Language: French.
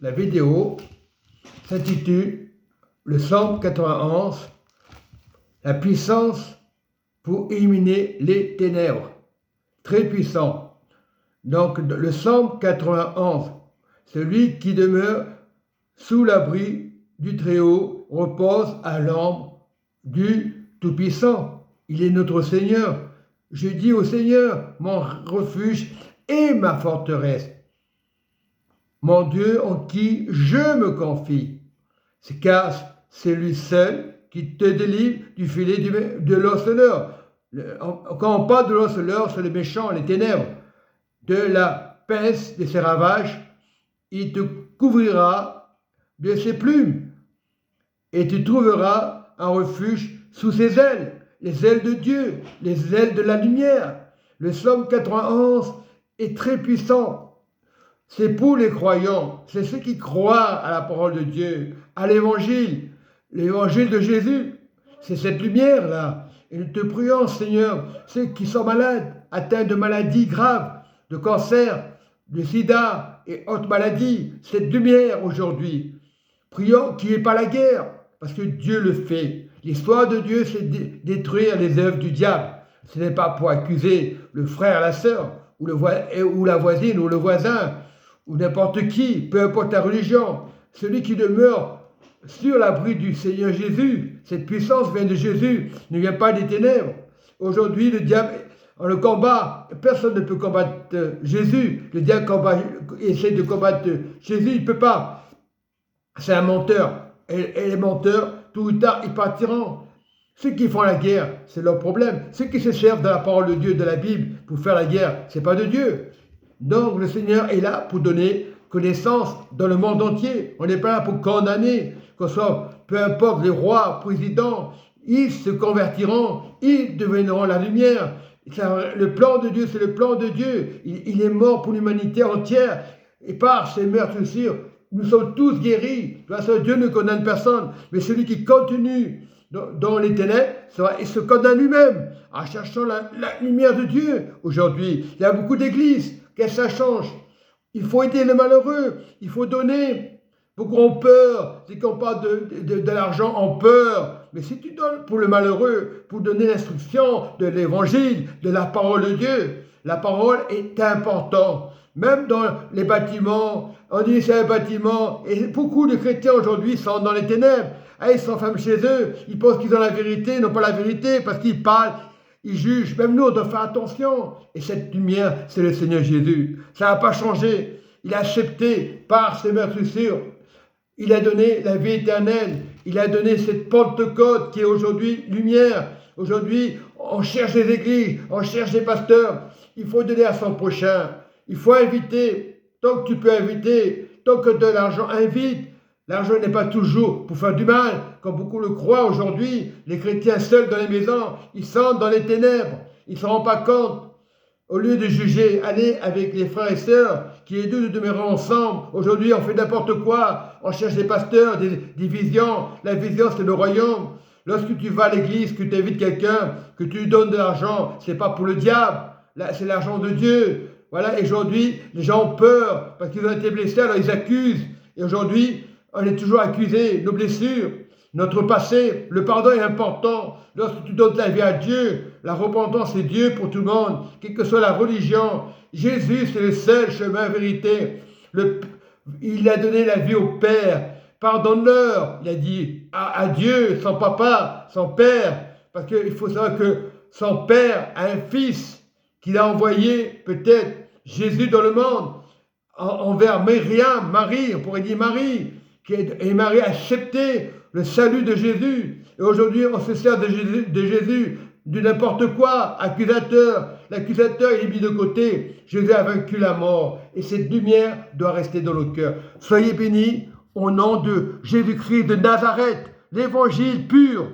La vidéo s'intitule le Psaume 91, la puissance pour éliminer les ténèbres. Très puissant. Donc le Psaume 91, celui qui demeure sous l'abri du Très-Haut repose à l'ombre du Tout-Puissant. Il est notre Seigneur. Je dis au Seigneur, mon refuge et ma forteresse, mon Dieu en qui je me confie. Car c'est lui seul qui te délivre du filet de l'osseleur. Quand on parle de l'osseleur, c'est le méchant, les ténèbres, de la pince de ses ravages. Il te couvrira de ses plumes et tu trouveras un refuge sous ses ailes, les ailes de Dieu, les ailes de la lumière. Le Psaume 91 est très puissant. C'est pour les croyants, c'est ceux qui croient à la parole de Dieu, à l'évangile de Jésus. C'est cette lumière-là. Et nous te prions, Seigneur, ceux qui sont malades, atteints de maladies graves, de cancer, de sida et autres maladies, cette lumière aujourd'hui. Prions qu'il n'y ait pas la guerre, parce que Dieu le fait. L'histoire de Dieu, c'est détruire les œuvres du diable. Ce n'est pas pour accuser le frère, la sœur, ou la voisine, ou le voisin, ou n'importe qui, peu importe la religion. Celui qui demeure sur l'abri du Seigneur Jésus, cette puissance vient de Jésus, ne vient pas des ténèbres. Aujourd'hui, le diable, on le combat, personne ne peut combattre Jésus. Le diable essaie de combattre Jésus, il ne peut pas. C'est un menteur. Et les menteurs, tôt ou tard, ils partiront. Ceux qui font la guerre, c'est leur problème. Ceux qui se servent de la parole de Dieu, de la Bible, pour faire la guerre, ce n'est pas de Dieu. Donc le Seigneur est là pour donner connaissance dans le monde entier. On n'est pas là pour condamner, qu'on soit, peu importe les rois, présidents, ils se convertiront, ils deviendront la lumière. Le plan de Dieu, c'est le plan de Dieu. Il est mort pour l'humanité entière. Et par ses meurtrissures, nous sommes tous guéris. De toute façon, Dieu ne condamne personne. Mais celui qui continue dans les ténèbres, il se condamne lui-même en cherchant la lumière de Dieu. Aujourd'hui, il y a beaucoup d'églises. Qu'est-ce que ça change? Il faut aider les malheureux. Il faut donner. Beaucoup ont peur. Dès qu'on parle de l'argent, ont peur. Mais si tu donnes pour le malheureux, pour donner l'instruction de l'évangile, de la parole de Dieu, la parole est importante. Même dans les bâtiments, on dit c'est un bâtiment, et beaucoup de chrétiens aujourd'hui sont dans les ténèbres. Ils s'enferment chez eux, ils pensent qu'ils ont la vérité, ils n'ont pas la vérité, parce qu'ils parlent, ils jugent. Même nous, on doit faire attention. Et cette lumière, c'est le Seigneur Jésus. Ça n'a pas changé. Il a accepté par ses meurtrissures. Il a donné la vie éternelle. Il a donné cette Pentecôte qui est aujourd'hui lumière. Aujourd'hui, on cherche des églises, on cherche des pasteurs. Il faut donner à son prochain. Il faut inviter. Tant que tu peux inviter, tant que tu as l'argent, invite. L'argent n'est pas toujours pour faire du mal, comme beaucoup le croient aujourd'hui. Les chrétiens seuls dans les maisons, ils sont dans les ténèbres. Ils ne se rendent pas compte. Au lieu de juger, allez avec les frères et sœurs qui aident de demeurer ensemble. Aujourd'hui, on fait n'importe quoi. On cherche des pasteurs, des visions. La vision, c'est le royaume. Lorsque tu vas à l'église, que tu invites quelqu'un, que tu lui donnes de l'argent, ce n'est pas pour le diable. Là, c'est l'argent de Dieu. Voilà, et aujourd'hui, les gens ont peur parce qu'ils ont été blessés, alors ils accusent. Et aujourd'hui, on est toujours accusé, nos blessures, notre passé. Le pardon est important. Lorsque tu donnes ta vie à Dieu, la repentance, c'est Dieu pour tout le monde, quelle que soit la religion. Jésus, c'est le seul chemin, vérité. Il a donné la vie au Père. Pardonne-leur, il a dit à Dieu, son papa, son père. Parce qu'il faut savoir que son père a un fils qu'il a envoyé, peut-être, Jésus dans le monde, envers Myriam, Marie, on pourrait dire Marie, et Marie a accepté le salut de Jésus. Et aujourd'hui, on se sert de Jésus, de n'importe quoi, accusateur. L'accusateur, il est mis de côté. Jésus a vaincu la mort. Et cette lumière doit rester dans le cœur. Soyez bénis au nom de Jésus-Christ de Nazareth, l'évangile pur.